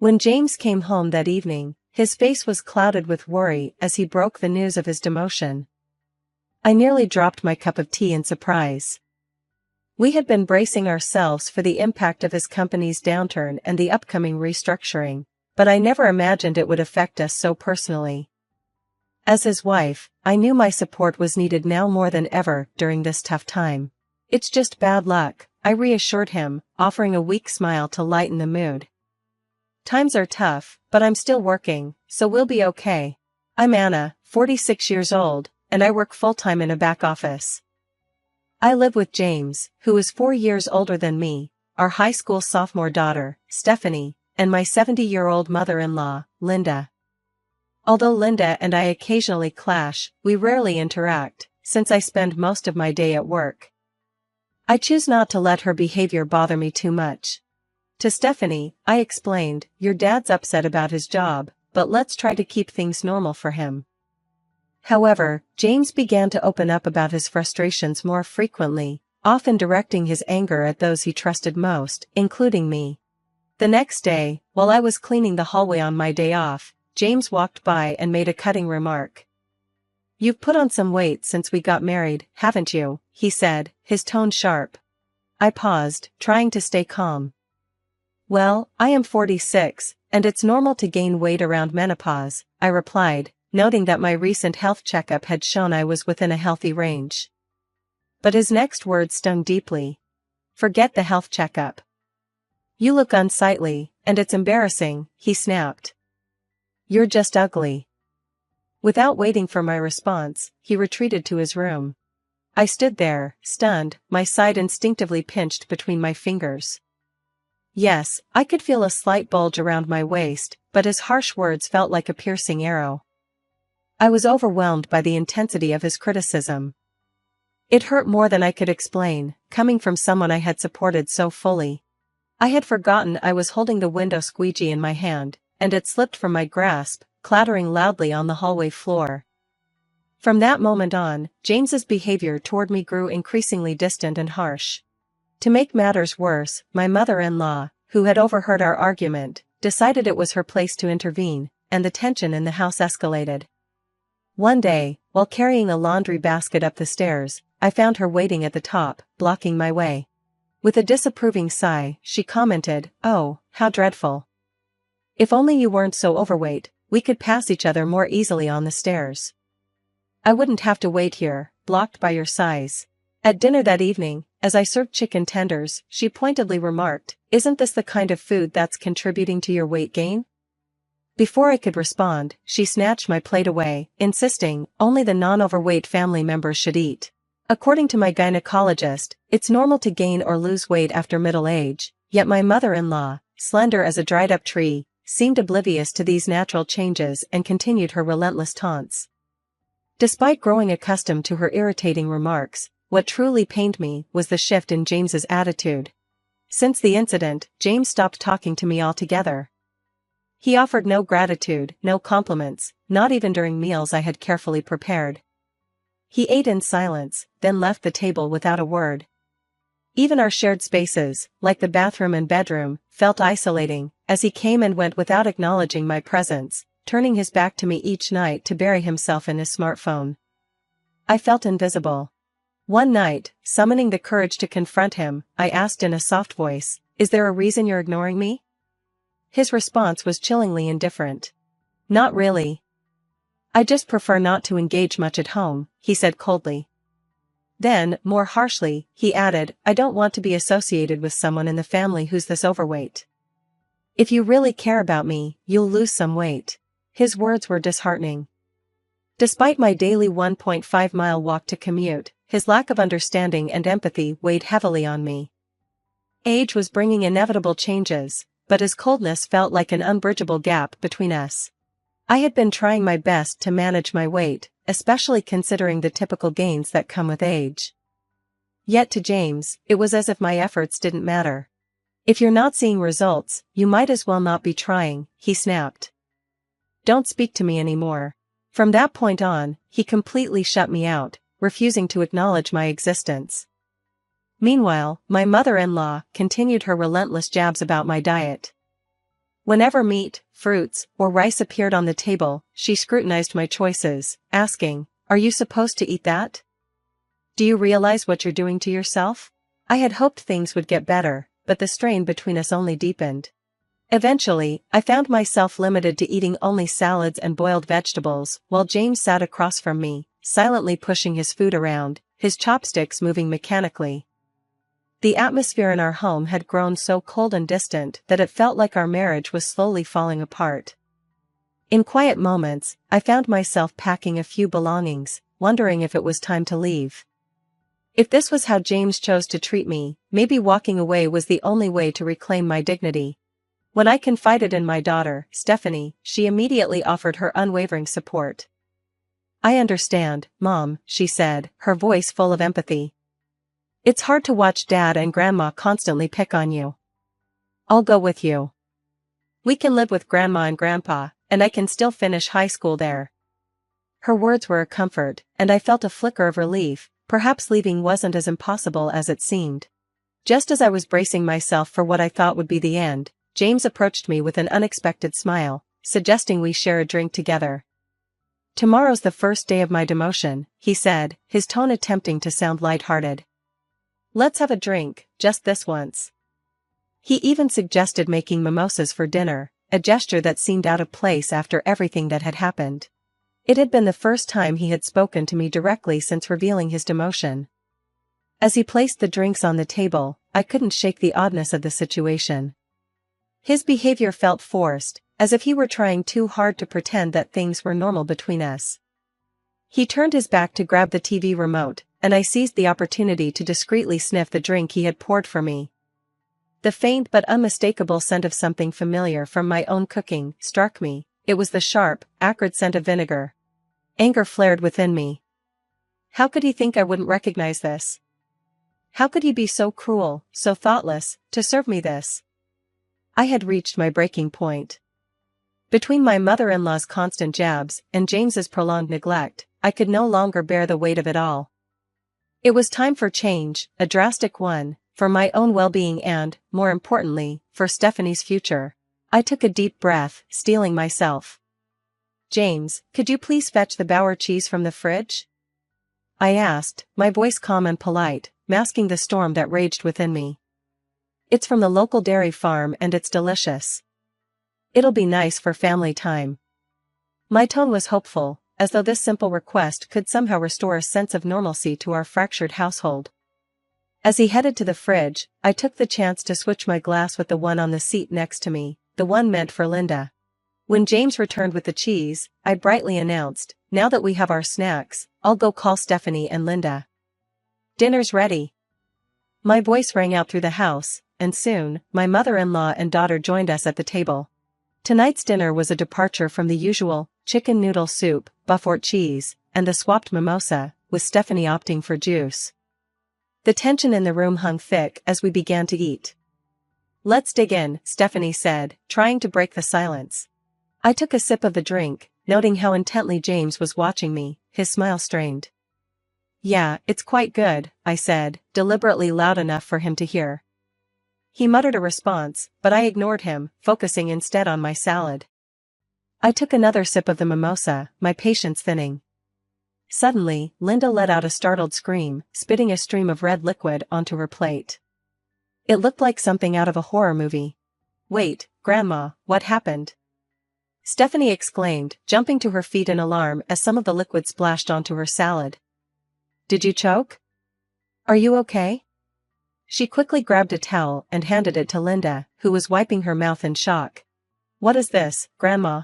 When James came home that evening, his face was clouded with worry as he broke the news of his demotion. I nearly dropped my cup of tea in surprise. We had been bracing ourselves for the impact of his company's downturn and the upcoming restructuring, but I never imagined it would affect us so personally. As his wife, I knew my support was needed now more than ever during this tough time. "It's just bad luck," I reassured him, offering a weak smile to lighten the mood. "Times are tough, but I'm still working, so we'll be okay. I'm Anna, 46 years old, and I work full-time in a back office. I live with James, who is 4 years older than me, our high school sophomore daughter, Stephanie, and my 70-year-old mother-in-law, Linda. Although Linda and I occasionally clash, we rarely interact, since I spend most of my day at work. I choose not to let her behavior bother me too much. To Stephanie, I explained, "Your dad's upset about his job, but let's try to keep things normal for him." However, James began to open up about his frustrations more frequently, often directing his anger at those he trusted most, including me. The next day, while I was cleaning the hallway on my day off, James walked by and made a cutting remark. "You've put on some weight since we got married, haven't you?" he said, his tone sharp. I paused, trying to stay calm. "Well, I am 46, and it's normal to gain weight around menopause," I replied, noting that my recent health checkup had shown I was within a healthy range. But his next words stung deeply. "Forget the health checkup. You look unsightly, and it's embarrassing," he snapped. "You're just ugly." Without waiting for my response, he retreated to his room. I stood there, stunned, my side instinctively pinched between my fingers. Yes, I could feel a slight bulge around my waist, but his harsh words felt like a piercing arrow. I was overwhelmed by the intensity of his criticism. It hurt more than I could explain, coming from someone I had supported so fully. I had forgotten I was holding the window squeegee in my hand, and it slipped from my grasp, clattering loudly on the hallway floor. From that moment on, James's behavior toward me grew increasingly distant and harsh. To make matters worse, my mother-in-law, who had overheard our argument, decided it was her place to intervene, and the tension in the house escalated. One day, while carrying a laundry basket up the stairs, I found her waiting at the top, blocking my way. With a disapproving sigh, she commented, "Oh, how dreadful. If only you weren't so overweight, we could pass each other more easily on the stairs. I wouldn't have to wait here, blocked by your size." At dinner that evening, as I served chicken tenders, she pointedly remarked, "Isn't this the kind of food that's contributing to your weight gain?" Before I could respond, she snatched my plate away, insisting, "Only the non-overweight family members should eat. According to my gynecologist, it's normal to gain or lose weight after middle age," yet my mother-in-law, slender as a dried-up tree, seemed oblivious to these natural changes and continued her relentless taunts. Despite growing accustomed to her irritating remarks, what truly pained me was the shift in James's attitude. Since the incident, James stopped talking to me altogether. He offered no gratitude, no compliments, not even during meals I had carefully prepared. He ate in silence, then left the table without a word. Even our shared spaces, like the bathroom and bedroom, felt isolating, as he came and went without acknowledging my presence, turning his back to me each night to bury himself in his smartphone. I felt invisible. One night, summoning the courage to confront him, I asked in a soft voice, "Is there a reason you're ignoring me?" His response was chillingly indifferent. "Not really. I just prefer not to engage much at home," he said coldly. Then, more harshly, he added, "I don't want to be associated with someone in the family who's this overweight. If you really care about me, you'll lose some weight." His words were disheartening. Despite my daily 1.5-mile walk to commute, his lack of understanding and empathy weighed heavily on me. Age was bringing inevitable changes, but his coldness felt like an unbridgeable gap between us. I had been trying my best to manage my weight, especially considering the typical gains that come with age. Yet to James, it was as if my efforts didn't matter. "If you're not seeing results, you might as well not be trying," he snapped. "Don't speak to me anymore." From that point on, he completely shut me out, refusing to acknowledge my existence. Meanwhile, my mother-in-law continued her relentless jabs about my diet. Whenever meat, fruits, or rice appeared on the table, she scrutinized my choices, asking, "Are you supposed to eat that? Do you realize what you're doing to yourself?" I had hoped things would get better, but the strain between us only deepened. Eventually, I found myself limited to eating only salads and boiled vegetables, while James sat across from me, silently pushing his food around, his chopsticks moving mechanically. The atmosphere in our home had grown so cold and distant that it felt like our marriage was slowly falling apart. In quiet moments, I found myself packing a few belongings, wondering if it was time to leave. If this was how James chose to treat me, maybe walking away was the only way to reclaim my dignity. When I confided in my daughter, Stephanie, she immediately offered her unwavering support. "I understand, Mom," she said, her voice full of empathy. "It's hard to watch Dad and Grandma constantly pick on you. I'll go with you. We can live with Grandma and Grandpa, and I can still finish high school there." Her words were a comfort, and I felt a flicker of relief. Perhaps leaving wasn't as impossible as it seemed. Just as I was bracing myself for what I thought would be the end, James approached me with an unexpected smile, suggesting we share a drink together. "Tomorrow's the first day of my demotion," he said, his tone attempting to sound light-hearted. "Let's have a drink, just this once." He even suggested making mimosas for dinner, a gesture that seemed out of place after everything that had happened. It had been the first time he had spoken to me directly since revealing his demotion. As he placed the drinks on the table, I couldn't shake the oddness of the situation. His behavior felt forced, as if he were trying too hard to pretend that things were normal between us. He turned his back to grab the TV remote, and I seized the opportunity to discreetly sniff the drink he had poured for me. The faint but unmistakable scent of something familiar from my own cooking struck me. It was the sharp, acrid scent of vinegar. Anger flared within me. How could he think I wouldn't recognize this? How could he be so cruel, so thoughtless, to serve me this? I had reached my breaking point. Between my mother-in-law's constant jabs and James's prolonged neglect, I could no longer bear the weight of it all. It was time for change, a drastic one, for my own well-being and, more importantly, for Stephanie's future. I took a deep breath, steeling myself. "James, could you please fetch the Bauer cheese from the fridge?" I asked, my voice calm and polite, masking the storm that raged within me. "It's from the local dairy farm and it's delicious. It'll be nice for family time." My tone was hopeful, as though this simple request could somehow restore a sense of normalcy to our fractured household. As he headed to the fridge, I took the chance to switch my glass with the one on the seat next to me, the one meant for Linda. When James returned with the cheese, I brightly announced, "Now that we have our snacks, I'll go call Stephanie and Linda. Dinner's ready." My voice rang out through the house, and soon, my mother-in-law and daughter joined us at the table. Tonight's dinner was a departure from the usual chicken noodle soup, Beaufort cheese, and the swapped mimosa, with Stephanie opting for juice. The tension in the room hung thick as we began to eat. "Let's dig in," Stephanie said, trying to break the silence. I took a sip of the drink, noting how intently James was watching me, his smile strained. "Yeah, it's quite good," I said, deliberately loud enough for him to hear. He muttered a response, but I ignored him, focusing instead on my salad. I took another sip of the mimosa, my patience thinning. Suddenly, Linda let out a startled scream, spitting a stream of red liquid onto her plate. It looked like something out of a horror movie. "Wait, Grandma, what happened?" Stephanie exclaimed, jumping to her feet in alarm as some of the liquid splashed onto her salad. "Did you choke? Are you okay?" She quickly grabbed a towel and handed it to Linda, who was wiping her mouth in shock. "What is this, Grandma?"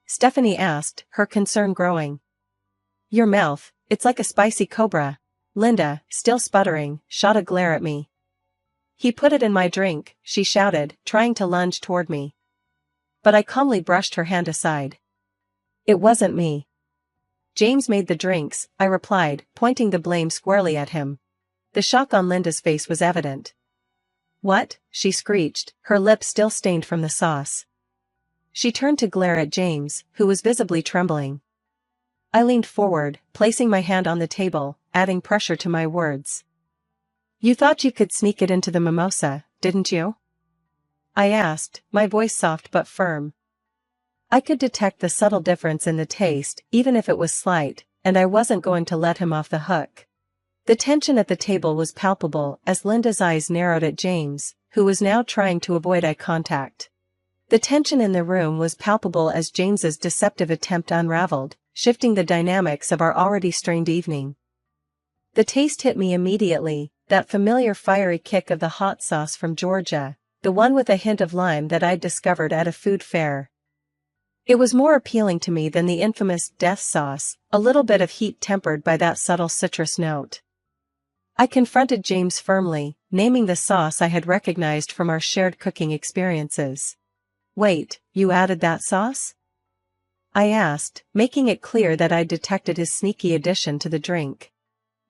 Stephanie asked, her concern growing. "Your mouth, it's like a spicy cobra." Linda, still sputtering, shot a glare at me. "He put it in my drink," she shouted, trying to lunge toward me. But I calmly brushed her hand aside. "It wasn't me. James made the drinks," I replied, pointing the blame squarely at him. The shock on Linda's face was evident. "What?" she screeched, her lips still stained from the sauce. She turned to glare at James, who was visibly trembling. I leaned forward, placing my hand on the table, adding pressure to my words. "You thought you could sneak it into the mimosa, didn't you?" I asked, my voice soft but firm. I could detect the subtle difference in the taste, even if it was slight, and I wasn't going to let him off the hook. The tension at the table was palpable as Linda's eyes narrowed at James, who was now trying to avoid eye contact. The tension in the room was palpable as James's deceptive attempt unraveled, shifting the dynamics of our already strained evening. The taste hit me immediately, that familiar fiery kick of the hot sauce from Georgia, the one with a hint of lime that I'd discovered at a food fair. It was more appealing to me than the infamous death sauce, a little bit of heat tempered by that subtle citrus note. I confronted James firmly, naming the sauce I had recognized from our shared cooking experiences. Wait, you added that sauce? I asked, making it clear that I'd detected his sneaky addition to the drink.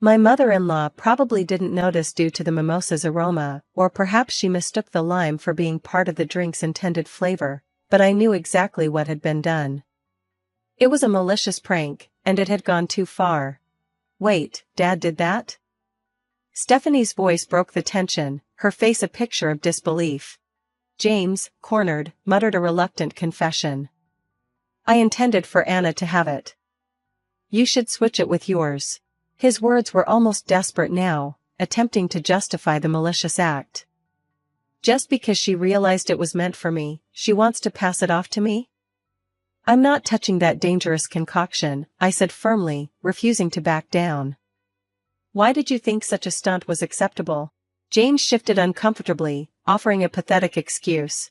My mother-in-law probably didn't notice due to the mimosa's aroma, or perhaps she mistook the lime for being part of the drink's intended flavor, but I knew exactly what had been done. It was a malicious prank, and it had gone too far. Wait, Dad did that? Stephanie's voice broke the tension, her face a picture of disbelief. James, cornered, muttered a reluctant confession. I intended for Anna to have it. You should switch it with yours. His words were almost desperate now, attempting to justify the malicious act. Just because she realized it was meant for me, she wants to pass it off to me? I'm not touching that dangerous concoction, I said firmly, refusing to back down. Why did you think such a stunt was acceptable? James shifted uncomfortably, offering a pathetic excuse.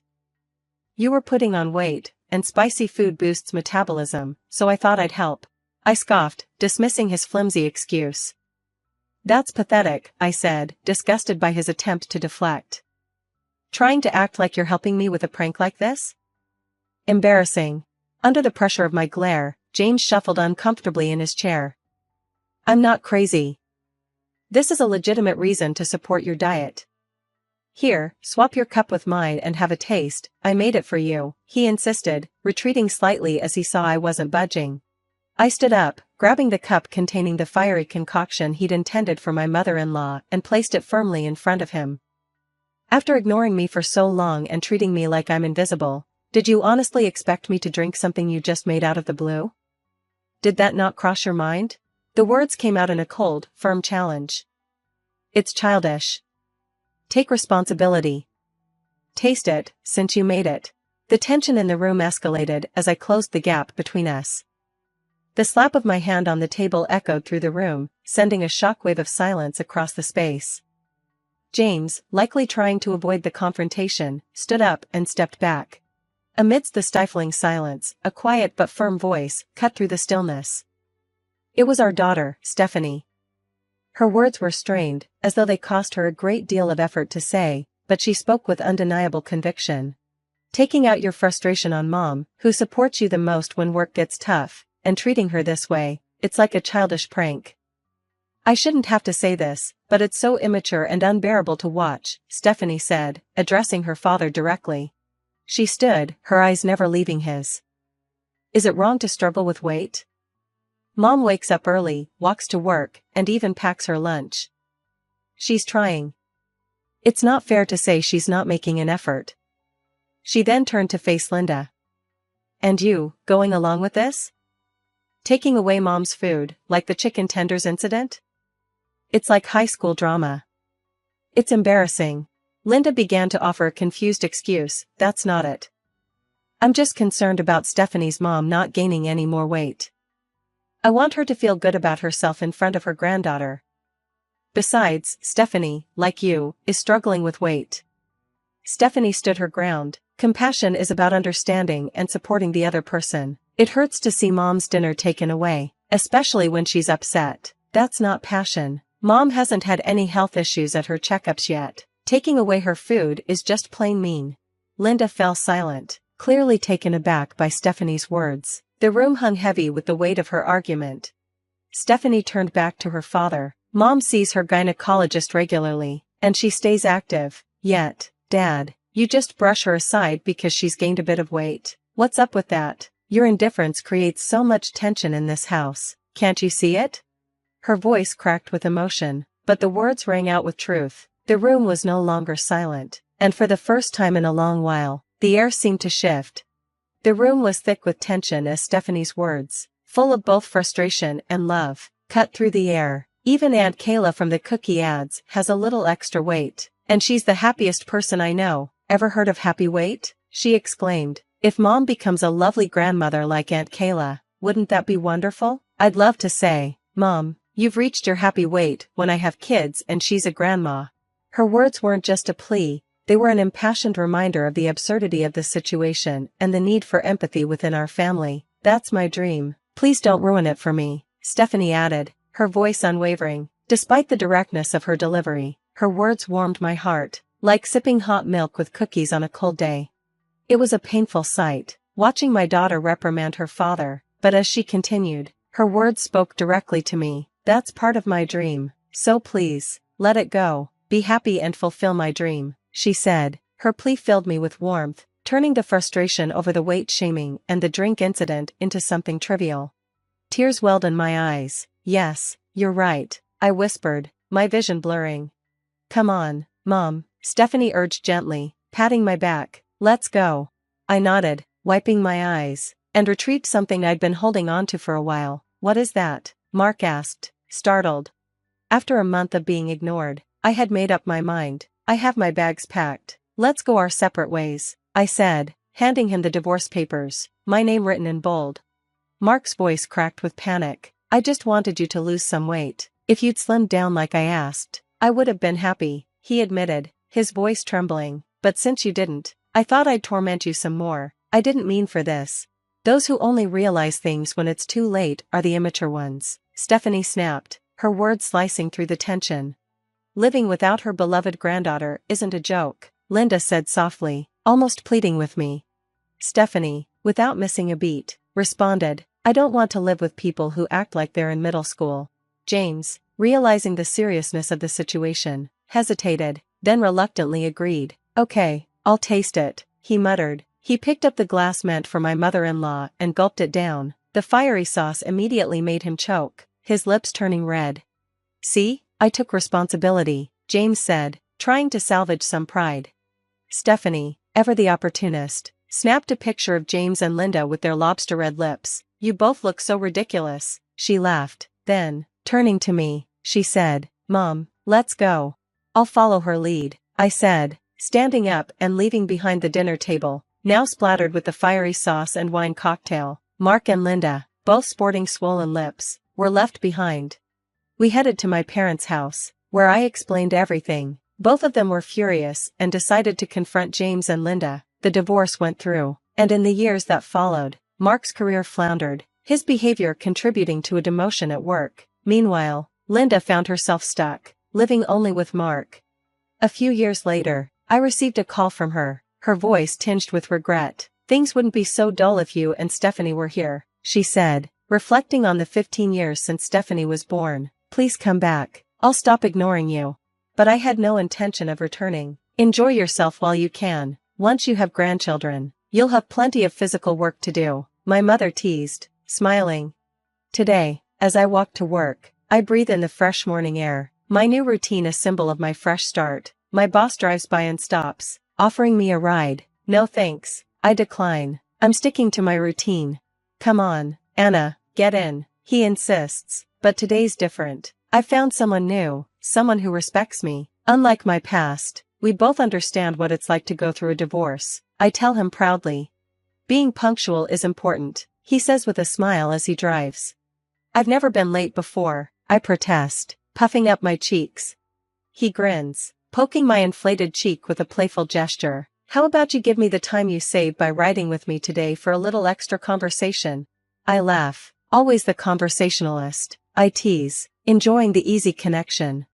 You were putting on weight, and spicy food boosts metabolism, so I thought I'd help. I scoffed, dismissing his flimsy excuse. That's pathetic, I said, disgusted by his attempt to deflect. Trying to act like you're helping me with a prank like this? Embarrassing. Under the pressure of my glare, James shuffled uncomfortably in his chair. I'm not crazy. This is a legitimate reason to support your diet. Here, swap your cup with mine and have a taste, I made it for you, he insisted, retreating slightly as he saw I wasn't budging. I stood up, grabbing the cup containing the fiery concoction he'd intended for my mother-in-law and placed it firmly in front of him. After ignoring me for so long and treating me like I'm invisible, did you honestly expect me to drink something you just made out of the blue? Did that not cross your mind? The words came out in a cold, firm challenge. It's childish. Take responsibility. Taste it, since you made it. The tension in the room escalated as I closed the gap between us. The slap of my hand on the table echoed through the room, sending a shockwave of silence across the space. James, likely trying to avoid the confrontation, stood up and stepped back. Amidst the stifling silence, a quiet but firm voice cut through the stillness. It was our daughter, Stephanie. Her words were strained, as though they cost her a great deal of effort to say, but she spoke with undeniable conviction. Taking out your frustration on Mom, who supports you the most when work gets tough, and treating her this way, it's like a childish prank. I shouldn't have to say this, but it's so immature and unbearable to watch, Stephanie said, addressing her father directly. She stood, her eyes never leaving his. Is it wrong to struggle with weight? Mom wakes up early, walks to work, and even packs her lunch. She's trying. It's not fair to say she's not making an effort. She then turned to face Linda. And you, going along with this? Taking away Mom's food, like the chicken tenders incident? It's like high school drama. It's embarrassing. Linda began to offer a confused excuse, that's not it. I'm just concerned about Stephanie's mom not gaining any more weight. I want her to feel good about herself in front of her granddaughter. Besides, Stephanie, like you, is struggling with weight. Stephanie stood her ground. Compassion is about understanding and supporting the other person. It hurts to see Mom's dinner taken away, especially when she's upset. That's not passion. Mom hasn't had any health issues at her checkups yet. Taking away her food is just plain mean. Linda fell silent, clearly taken aback by Stephanie's words. The room hung heavy with the weight of her argument. Stephanie turned back to her father. Mom sees her gynecologist regularly, and she stays active. Yet, Dad, you just brush her aside because she's gained a bit of weight. What's up with that? Your indifference creates so much tension in this house. Can't you see it? Her voice cracked with emotion, but the words rang out with truth. The room was no longer silent. and for the first time in a long while, the air seemed to shift. The room was thick with tension as Stephanie's words, full of both frustration and love, cut through the air. Even Aunt Kayla from the cookie ads has a little extra weight, and she's the happiest person I know. Ever heard of happy weight? She exclaimed. If Mom becomes a lovely grandmother like Aunt Kayla, wouldn't that be wonderful? I'd love to say, Mom, you've reached your happy weight when I have kids and she's a grandma. Her words weren't just a plea, they were an impassioned reminder of the absurdity of the situation and the need for empathy within our family. That's my dream. Please don't ruin it for me, Stephanie added, her voice unwavering. Despite the directness of her delivery, her words warmed my heart, like sipping hot milk with cookies on a cold day. It was a painful sight, watching my daughter reprimand her father, but as she continued, her words spoke directly to me. That's part of my dream, so please, let it go, be happy and fulfill my dream, she said. Her plea filled me with warmth, turning the frustration over the weight shaming and the drink incident into something trivial. Tears welled in my eyes. Yes, you're right, I whispered, my vision blurring. Come on, Mom, Stephanie urged gently, patting my back. Let's go. I nodded, wiping my eyes, and retrieved something I'd been holding onto for a while. What is that? Mark asked, startled. After a month of being ignored, I had made up my mind. I have my bags packed. Let's go our separate ways, I said, handing him the divorce papers, my name written in bold. Mark's voice cracked with panic. I just wanted you to lose some weight. If you'd slimmed down like I asked, I would have been happy, he admitted, his voice trembling. But since you didn't, I thought I'd torment you some more. I didn't mean for this. Those who only realize things when it's too late are the immature ones, Stephanie snapped, her words slicing through the tension. Living without her beloved granddaughter isn't a joke, Linda said softly, almost pleading with me. Stephanie, without missing a beat, responded, I don't want to live with people who act like they're in middle school. James, realizing the seriousness of the situation, hesitated, then reluctantly agreed. Okay, I'll taste it, he muttered. He picked up the glass meant for my mother-in-law and gulped it down. The fiery sauce immediately made him choke, his lips turning red. See, I took responsibility, James said, trying to salvage some pride. Stephanie, ever the opportunist, snapped a picture of James and Linda with their lobster-red lips. You both look so ridiculous, she laughed. Then, turning to me, she said, Mom, let's go. I'll follow her lead, I said, standing up and leaving behind the dinner table, now splattered with the fiery sauce and wine cocktail. Mark and Linda, both sporting swollen lips, were left behind. We headed to my parents' house, where I explained everything. Both of them were furious and decided to confront James and Linda. The divorce went through, and in the years that followed, Mark's career floundered, his behavior contributing to a demotion at work. Meanwhile, Linda found herself stuck, living only with Mark. A few years later, I received a call from her, her voice tinged with regret. Things wouldn't be so dull if you and Stephanie were here, she said, reflecting on the 15 years since Stephanie was born. Please come back. I'll stop ignoring you. But I had no intention of returning. Enjoy yourself while you can. Once you have grandchildren, you'll have plenty of physical work to do, my mother teased, smiling. Today, as I walk to work, I breathe in the fresh morning air, my new routine a symbol of my fresh start. My boss drives by and stops, offering me a ride. No thanks, I decline. I'm sticking to my routine. Come on, Anna, get in, he insists. But today's different. I found someone new, someone who respects me. Unlike my past, we both understand what it's like to go through a divorce, I tell him proudly. Being punctual is important, he says with a smile as he drives. I've never been late before, I protest, puffing up my cheeks. He grins, poking my inflated cheek with a playful gesture. How about you give me the time you saved by riding with me today for a little extra conversation? I laugh, always the conversationalist, I tease, enjoying the easy connection.